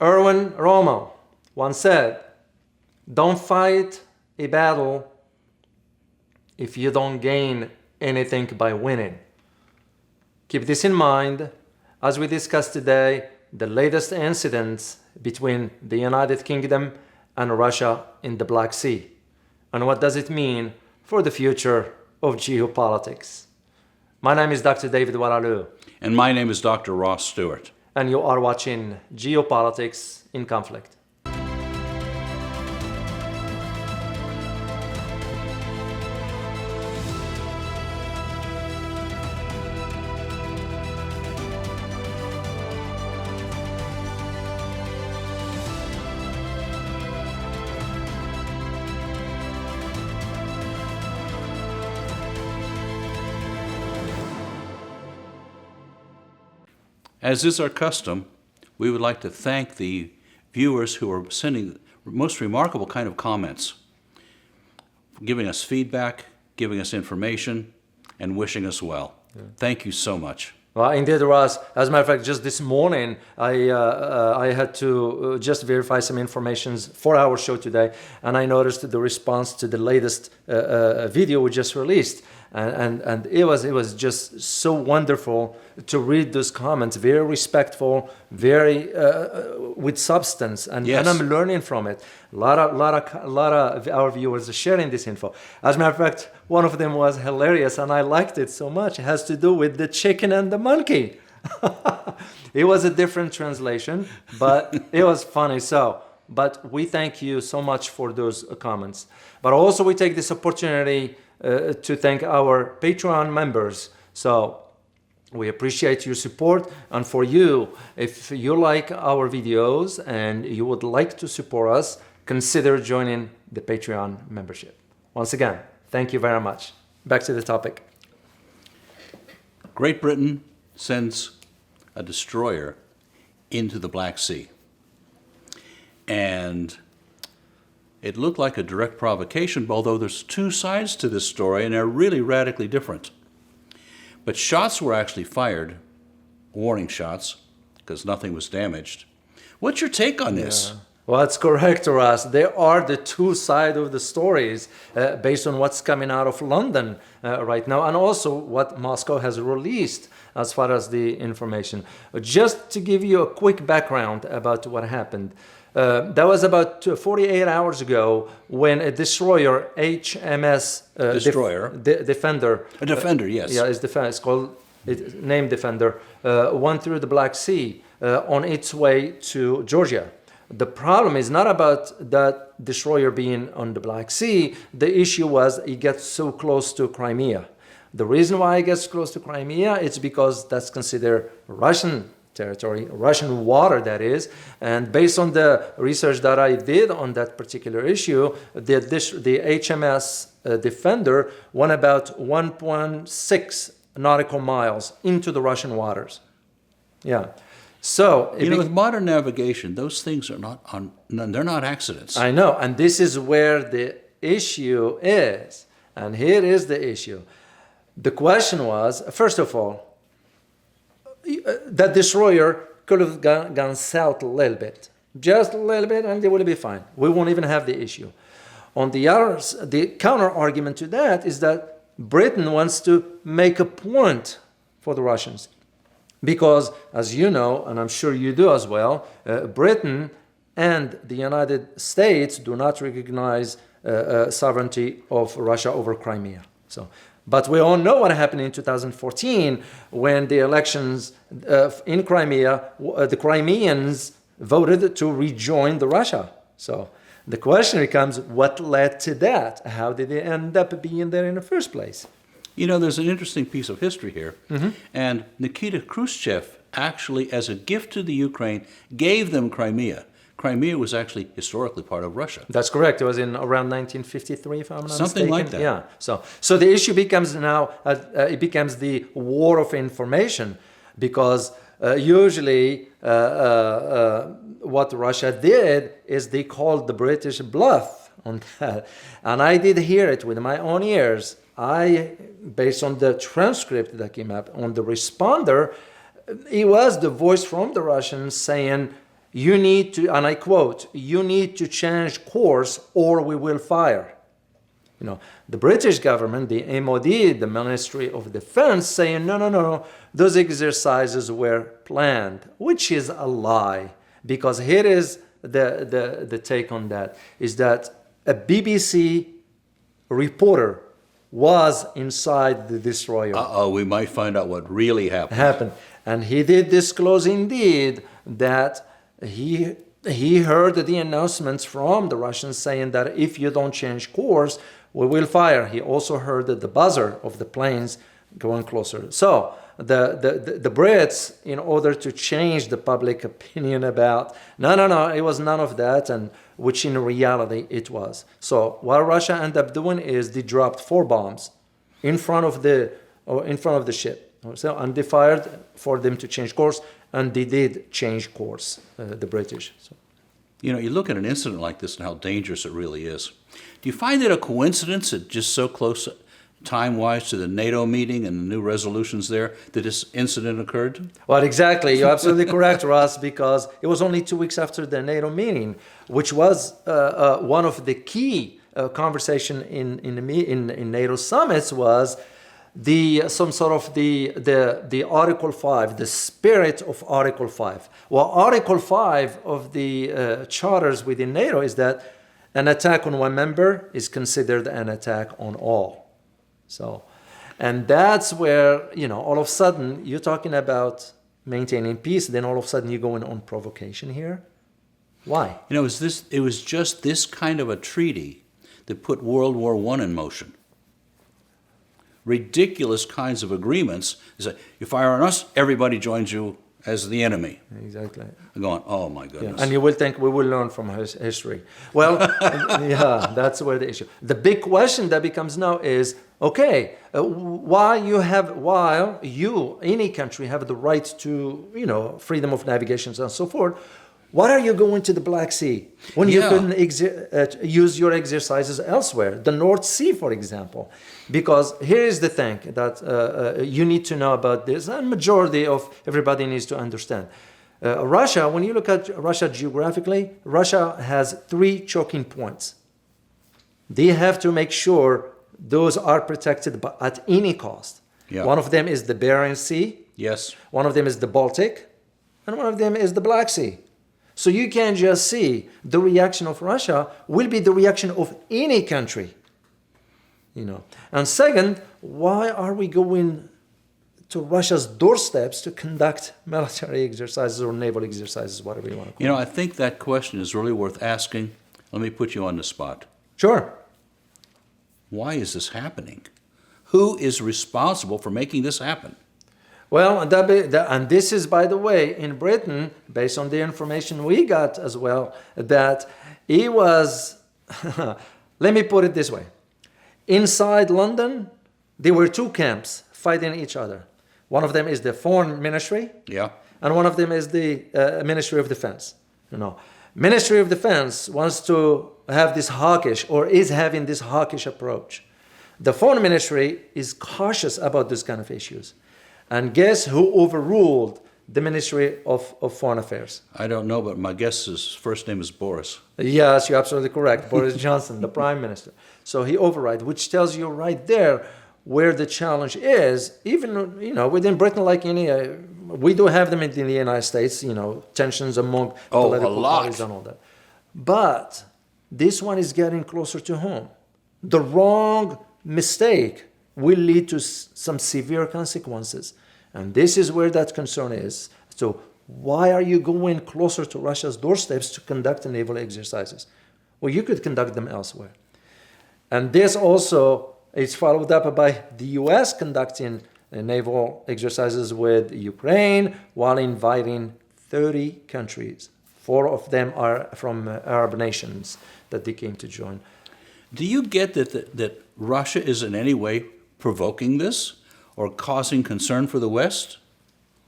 Erwin Rommel once said, "Don't fight a battle if you don't gain anything by winning." Keep this in mind as we discuss today the latest incidents between the United Kingdom and Russia in the Black Sea, and what does it mean for the future of geopolitics. My name is Dr. David Oualaalou. And my name is Dr. Ross Stewart. And you are watching Geopolitics in Conflict. As is our custom, we would like to thank the viewers who are sending most remarkable kind of comments, giving us feedback, giving us information, and wishing us well. Yeah. Thank you so much. Well, indeed, Ross. As a matter of fact, just this morning, I had to just verify some information for our show today, and I noticed the response to the latest video we just released. And it was just so wonderful to read those comments, very respectful, very with substance, and, yes. And I'm learning from it. A lot of our viewers are sharing this info. As a matter of fact, one of them was hilarious, and I liked it so much. It has to do with the chicken and the monkey. It was a different translation, but it was funny. But we thank you so much for those comments. But also we take this opportunity to thank our Patreon members. So we appreciate your support. And for you, if you like our videos and you would like to support us, consider joining the Patreon membership. Once again, thank you very much. Back to the topic. Great Britain sends a destroyer into the Black Sea. And it looked like a direct provocation, although there's two sides to this story, and they're really radically different. But shots were actually fired, warning shots, because nothing was damaged. What's your take on this? Yeah. Well, that's correct, Ross. There are the two sides of the stories based on what's coming out of London right now, and also what Moscow has released as far as the information. Just to give you a quick background about what happened. That was about 48 hours ago when a destroyer, HMS Defender. A Defender, yes. Yeah, it's called named Defender, went through the Black Sea on its way to Georgia. The problem is not about that destroyer being on the Black Sea. The issue was it gets so close to Crimea. The reason why it gets close to Crimea is because that's considered Russian territory, Russian water, that is. And based on the research that I did on that particular issue, the HMS Defender went about 1.6 nautical miles into the Russian waters. Yeah. So with modern navigation, those things are they're not accidents. I know, and this is where the issue is. And here is the issue. The question was, first of all, that destroyer could have gone south a little bit, just a little bit, and it would be fine. We won't even have the issue. On the counter argument to that is that Britain wants to make a point for the Russians, because, as you know, and I'm sure you do as well, Britain and the United States do not recognize sovereignty of Russia over Crimea. But we all know what happened in 2014 when the elections in Crimea, the Crimeans voted to rejoin the Russia. So the question becomes, what led to that? How did they end up being there in the first place? There's an interesting piece of history here. Mm-hmm. And Nikita Khrushchev actually, as a gift to the Ukraine, gave them Crimea. Crimea was actually historically part of Russia. That's correct. It was in around 1953, if I'm not mistaken. Something like that. Yeah. So the issue becomes now, it becomes the war of information, because usually what Russia did is they called the British bluff on that. And I did hear it with my own ears. Based on the transcript that came up on the responder, it was the voice from the Russians saying, you need to, and I quote, you need to change course or we will fire. The British government, the MOD, the Ministry of Defense, saying, no, those exercises were planned, which is a lie. Because here is the take on that, is that a BBC reporter was inside the destroyer. We might find out what really happened. And he did disclose indeed that he heard the announcements from the Russians saying that if you don't change course, we will fire. He also heard the buzzer of the planes going closer. So the Brits, in order to change the public opinion about, no, it was none of that, and which in reality it was. So what Russia ended up doing is they dropped 4 bombs in front of the ship. So, and they fired for them to change course, and they did change course, the British. So. You look at an incident like this and how dangerous it really is. Do you find it a coincidence that just so close time-wise to the NATO meeting and the new resolutions there that this incident occurred? Well, exactly. You're absolutely correct, Ross, because it was only 2 weeks after the NATO meeting, which was one of the key conversation in NATO summits was the Article 5, the spirit of Article 5. Well, Article 5 of the charters within NATO is that an attack on one member is considered an attack on all. So, and that's where, all of a sudden you're talking about maintaining peace, then all of a sudden you're going on provocation here. Why? It was just this kind of a treaty that put World War I in motion. Ridiculous kinds of agreements. You fire on us, everybody joins you as the enemy. Exactly. I'm going, oh my goodness. Yeah. And you will think we will learn from history. Well, yeah, that's where the issue. The big question that becomes now is, okay, while any country have the right to, freedom of navigation and so forth, why are you going to the Black Sea when you couldn't use your exercises elsewhere? The North Sea, for example. Because here is the thing that you need to know about this, and majority of everybody needs to understand. Russia, when you look at Russia geographically, Russia has 3 choking points. They have to make sure those are protected at any cost. Yeah. One of them is the Bering Sea. Yes. One of them is the Baltic. And one of them is the Black Sea. So you can just see the reaction of Russia will be the reaction of any country. And second, why are we going to Russia's doorsteps to conduct military exercises or naval exercises, whatever you want to call it? I think that question is really worth asking. Let me put you on the spot. Sure. Why is this happening? Who is responsible for making this happen? Well, and this is, by the way, in Britain, based on the information we got as well, that it was, let me put it this way. Inside London, there were 2 camps fighting each other. One of them is the Foreign Ministry, and one of them is the Ministry of Defense. Ministry of Defense wants to have this hawkish, or is having this hawkish approach. The Foreign Ministry is cautious about this kind of issues. And guess who overruled the Ministry of Foreign Affairs? I don't know, but my guess is first name is Boris. Yes, you're absolutely correct. Boris Johnson, the Prime Minister. So he override, which tells you right there where the challenge is. Even, within Britain, like any, we do have them in the United States, tensions among political parties and all that. But this one is getting closer to home. The wrong mistake will lead to some severe consequences. And this is where that concern is. So why are you going closer to Russia's doorsteps to conduct naval exercises? Well, you could conduct them elsewhere. And this also is followed up by the US conducting naval exercises with Ukraine while inviting 30 countries. 4 of them are from Arab nations that they came to join. Do you get that Russia is in any way provoking this or causing concern for the West?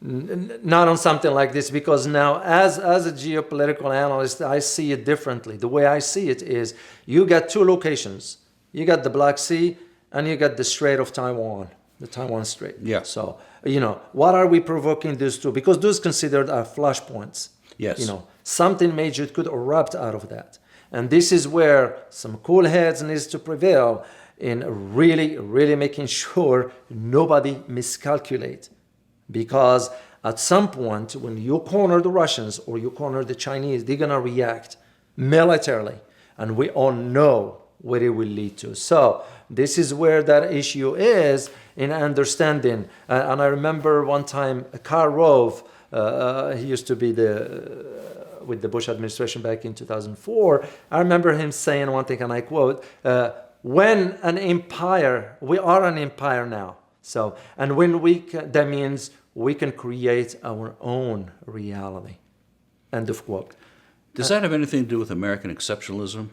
Not on something like this, because now as a geopolitical analyst, I see it differently. The way I see it is you got 2 locations. You got the Black Sea and you got the Strait of Taiwan, the Taiwan Strait. Yeah. So, what are we provoking these 2? Because those considered are flashpoints. Yes. You know, something major could erupt out of that. And this is where some cool heads needs to prevail in really, really making sure nobody miscalculate. Because at some point, when you corner the Russians or you corner the Chinese, they're going to react militarily. And we all know what it will lead to. So this is where that issue is in understanding. And I remember one time Karl Rove, he used to be with the Bush administration back in 2004. I remember him saying one thing, and I quote, when an empire, we are an empire now. So, and when that means we can create our own reality. End of quote. Does that have anything to do with American exceptionalism?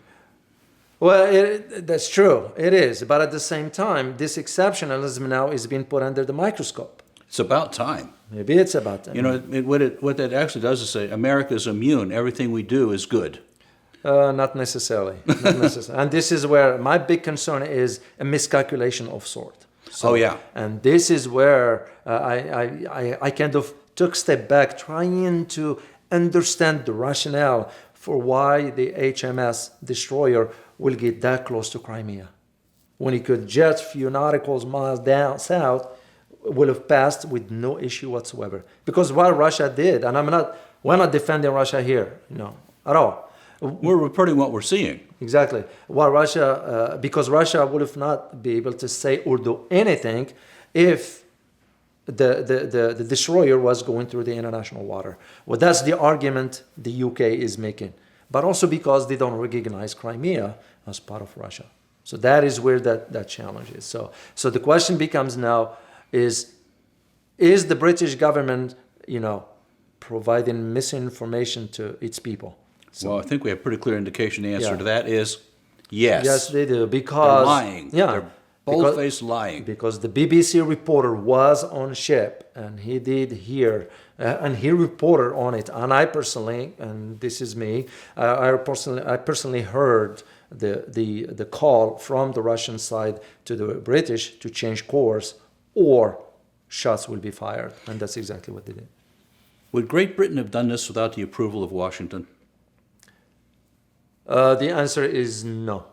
Well, that's true. It is. But at the same time, this exceptionalism now is being put under the microscope. It's about time. Maybe it's about time. You know, what that actually does is say America is immune. Everything we do is good. Not necessarily. Not necessarily. And this is where my big concern is a miscalculation of sort. So, oh, yeah. And this is where I kind of took a step back, trying to understand the rationale for why the HMS destroyer will get that close to Crimea. When it could just a few nautical miles down south, will have passed with no issue whatsoever. Because what Russia did, and we're not defending Russia here, at all. We're reporting what we're seeing. Exactly. Well, because Russia would have not be able to say or do anything if the destroyer was going through the international water. Well, that's the argument the UK is making. But also because they don't recognize Crimea as part of Russia. So that is where that challenge is. So the question becomes now is the British government, providing misinformation to its people? So, well, I think we have pretty clear indication. The answer to that is yes. Yes, they do. Because they're lying. Yeah, they're bold-faced lying. Because the BBC reporter was on ship, and he did hear, and he reported on it. And I personally, and this is me, I personally heard the call from the Russian side to the British to change course, or shots will be fired, and that's exactly what they did. Would Great Britain have done this without the approval of Washington? The answer is no.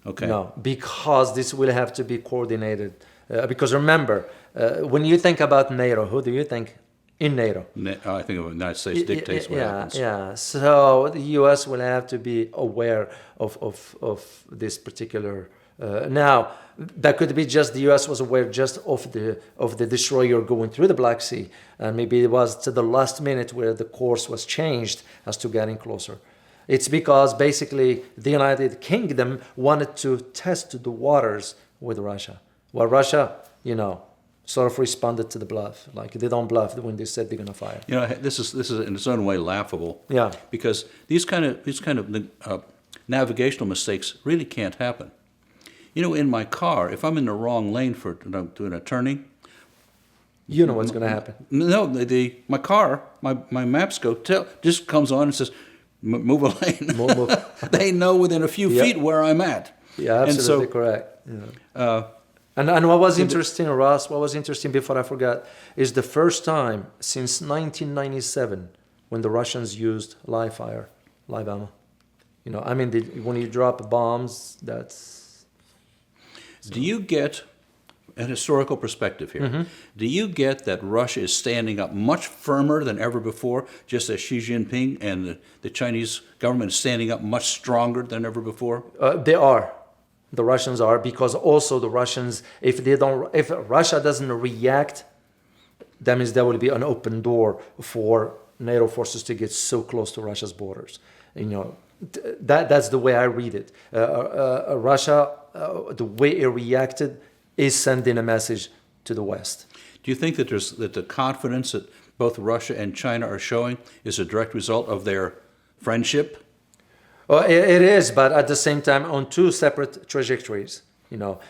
Okay. No, because this will have to be coordinated. Because remember, when you think about NATO, who do you think in NATO? I think of the United States dictates what happens. Yeah. So the U.S. will have to be aware of this particular. Now, that could be just the U.S. was aware just of the destroyer going through the Black Sea, and maybe it was to the last minute where the course was changed as to getting closer. It's because basically the United Kingdom wanted to test the waters with Russia. Well, Russia, sort of responded to the bluff. Like they don't bluff when they said they're going to fire. This is in its own way laughable. Yeah. Because these kind of navigational mistakes really can't happen. In my car, if I'm in the wrong lane for doing a turning, you know what's going to happen. No, my car, my maps just comes on and says, move a lane. Move. They know within a few feet where I'm at. Yeah, absolutely correct. Yeah. And what was interesting, Ross, before I forgot, is the first time since 1997 when the Russians used live ammo. When you drop bombs, that's... Do you get an historical perspective here? Mm-hmm. Do you get that Russia is standing up much firmer than ever before, just as Xi Jinping and the Chinese government is standing up much stronger than ever before? They are. The Russians are, because also the Russians, if Russia doesn't react, that means there will be an open door for NATO forces to get so close to Russia's borders. That's the way I read it. Russia, the way it reacted, is sending a message to the West. Do you think that the confidence that both Russia and China are showing is a direct result of their friendship? Well, it is, but at the same time on two separate trajectories.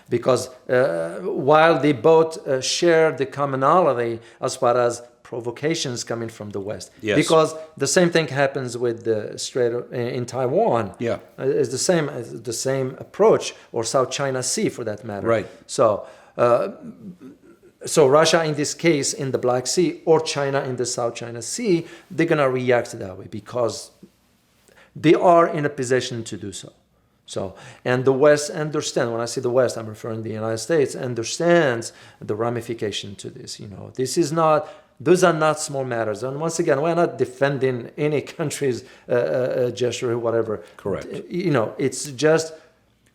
Because while they both share the commonality as far as provocations coming from the West. Yes. Because the same thing happens with the Strait in Taiwan. Yeah. It's the same approach, or South China Sea for that matter. Right. So So Russia in this case in the Black Sea or China in the South China Sea, they're going to react that way because they are in a position to do so. So, and the West understand, when I say the West, I'm referring to the United States, understands the ramification to this. This is not, those are not small matters. And once again, we're not defending any country's gesture or whatever. Correct. It's just,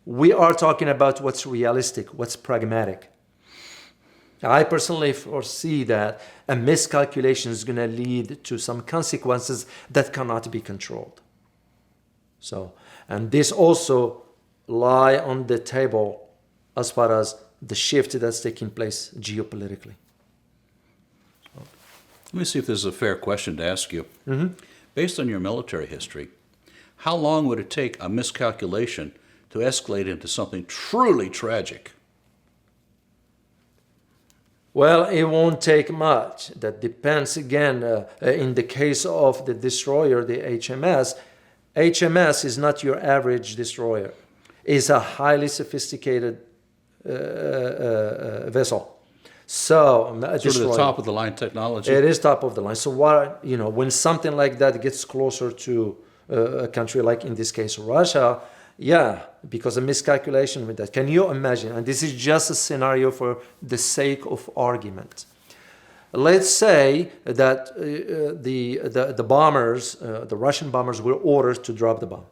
we are talking about what's realistic, what's pragmatic. I personally foresee that a miscalculation is going to lead to some consequences that cannot be controlled. So, and this also lie on the table as far as the shift that's taking place geopolitically. Let me see if this is a fair question to ask you. Mm-hmm. Based on your military history, how long would it take a miscalculation to escalate into something truly tragic? Well, it won't take much. That depends, again, in the case of the destroyer, the HMS. HMS is not your average destroyer. It's a highly sophisticated vessel. So, Sort of the top of the line technology. It is top of the line. So when something like that gets closer to a country like in this case Russia, yeah, because of miscalculation with that. Can you imagine? And this is just a scenario for the sake of argument. Let's say that the bombers, the Russian bombers, were ordered to drop the bomb,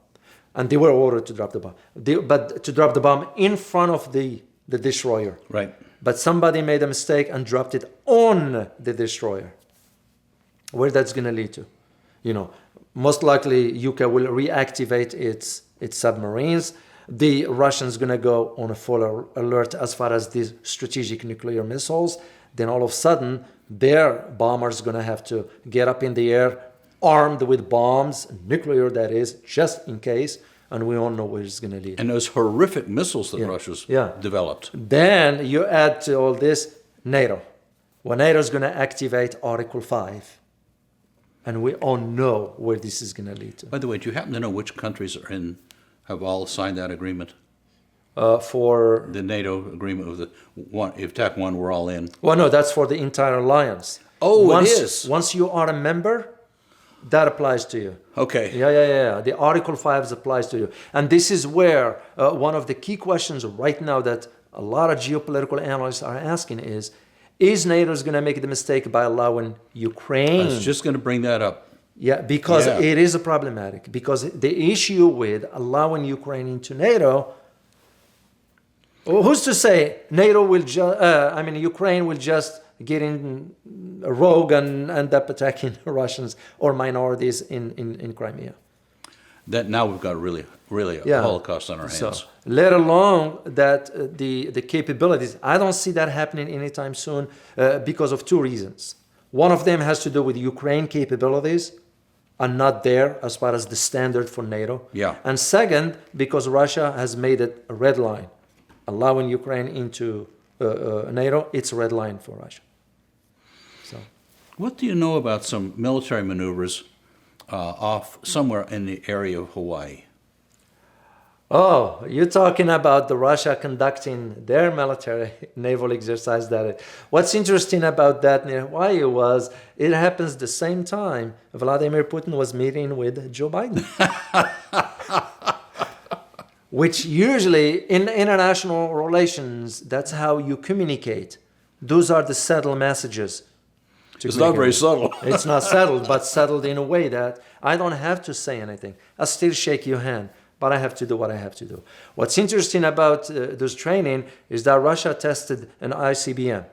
and they were ordered to drop the bomb. But to drop the bomb in front of the destroyer. Right. But somebody made a mistake and dropped it on the destroyer. Where that's going to lead to? Most likely UK will reactivate its submarines. The Russians going to go on a full alert as far as these strategic nuclear missiles. Then all of a sudden, their bombers going to have to get up in the air, armed with bombs, nuclear that is, just in case. And we all know where it's going to lead. And those horrific missiles that Russia's developed. Then you add to all this NATO. Well, NATO is going to activate Article 5. And we all know where this is going to lead to. By the way, do you happen to know which countries have all signed that agreement? For the NATO agreement of if TAC 1 we're all in. Well, no, that's for the entire alliance. Oh, it is. Once you are a member, that applies to you. Okay. Yeah. The Article 5 applies to you. And this is where one of the key questions right now that a lot of geopolitical analysts are asking is NATO going to make the mistake by allowing Ukraine? I was just going to bring that up. Yeah, because it is problematic. Because the issue with allowing Ukraine into NATO, who's to say NATO will Ukraine will just get in a rogue and end up attacking Russians or minorities in Crimea? That now we've got really a Holocaust on our hands. So, let alone that the capabilities, I don't see that happening anytime soon because of two reasons. One of them has to do with Ukraine capabilities are not there as far as the standard for NATO. Yeah. And second, because Russia has made it a red line. Allowing Ukraine into NATO, it's a red line for Russia. So, what do you know about some military maneuvers off somewhere in the area of Hawaii? Oh, you're talking about the Russia conducting their military naval exercise. What's interesting about that near Hawaii was it happens the same time Vladimir Putin was meeting with Joe Biden. Which usually in international relations, that's how you communicate. Those are the subtle messages. It's not very subtle. It's not settled, but settled in a way that I don't have to say anything. I still shake your hand, but I have to do what I have to do. What's interesting about this training is that Russia tested an ICBM,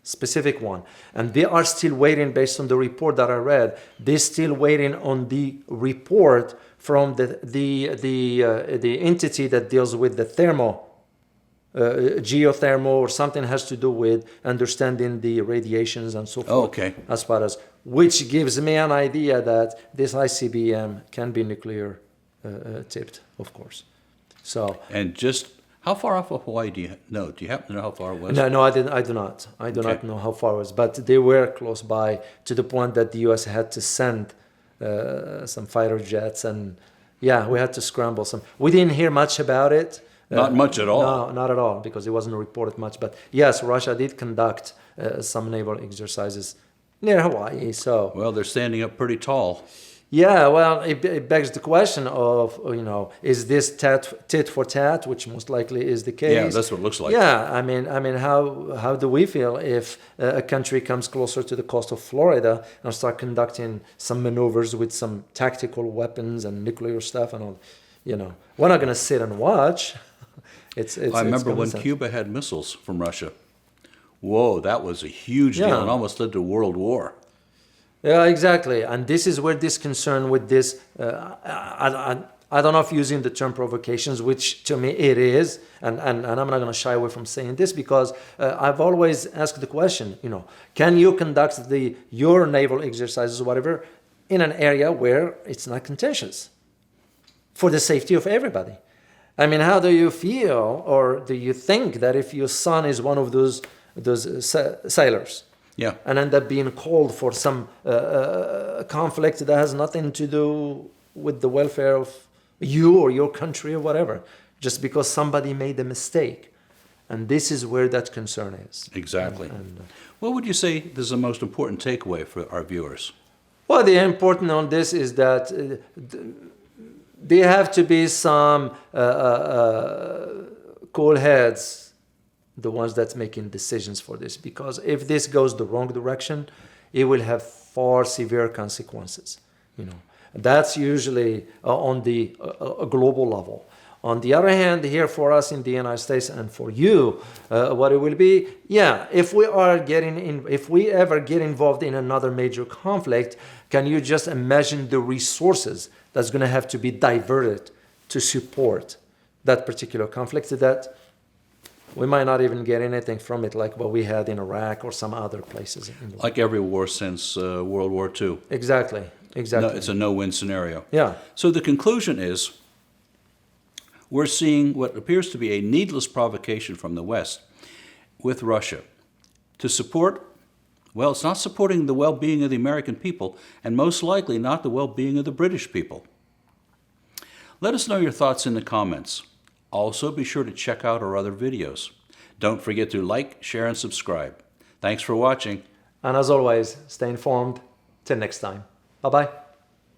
specific one, and they are still waiting, based on the report that I read, they're still waiting on the report from the entity that deals with the geothermal or something has to do with understanding the radiations and so forth. Oh, okay. As far as, which gives me an idea that this ICBM can be nuclear tipped, of course. So. And just how far off of Hawaii do you know? Do you happen to know how far it was? No, I do not. I do not know how far it was, but they were close by to the point that the U.S. had to send some fighter jets, and we had to scramble some. We didn't hear much about it. Not much at all. No, not at all, because it wasn't reported much. But yes, Russia did conduct some naval exercises near Hawaii. So Well, they're standing up pretty tall. yeah, well, it begs the question of, is this tit for tat, which most likely is the case. Yeah, that's what it looks like. Yeah, I mean, how do we feel if a country comes closer to the coast of Florida and start conducting some maneuvers with some tactical weapons and nuclear stuff and all? We're not going to sit and watch. I remember when Cuba had missiles from Russia. Whoa, that was a huge deal Yeah. and almost led to a world war. Yeah, exactly. And this is where this concern with this, I don't know if using the term provocations, which to me it is, and I'm not going to shy away from saying this because I've always asked the question, can you conduct your naval exercises or whatever in an area where it's not contentious for the safety of everybody? I mean, how do you feel, or do you think that if your son is one of those sailors, Yeah. and end up being called for some conflict that has nothing to do with the welfare of you or your country or whatever, just because somebody made a mistake? And this is where that concern is. Exactly. What would you say is the most important takeaway for our viewers? Well, the important on this is that there have to be some cool heads, the ones that's making decisions for this, because if this goes the wrong direction, it will have far severe consequences. That's usually on the global level. On the other hand, here for us in the United States and for you, what it will be, if we ever get involved in another major conflict, can you just imagine the resources that's going to have to be diverted to support that particular conflict, that we might not even get anything from it like what we had in Iraq or some other places. Like every war since World War II. Exactly. No, it's a no-win scenario. Yeah. So the conclusion is we're seeing what appears to be a needless provocation from the West with Russia to support, well, it's not supporting the well-being of the American people and most likely not the well-being of the British people. Let us know your thoughts in the comments. Also, be sure to check out our other videos. Don't forget to like, share, and subscribe. Thanks for watching. And as always, stay informed. Till next time. Bye-bye.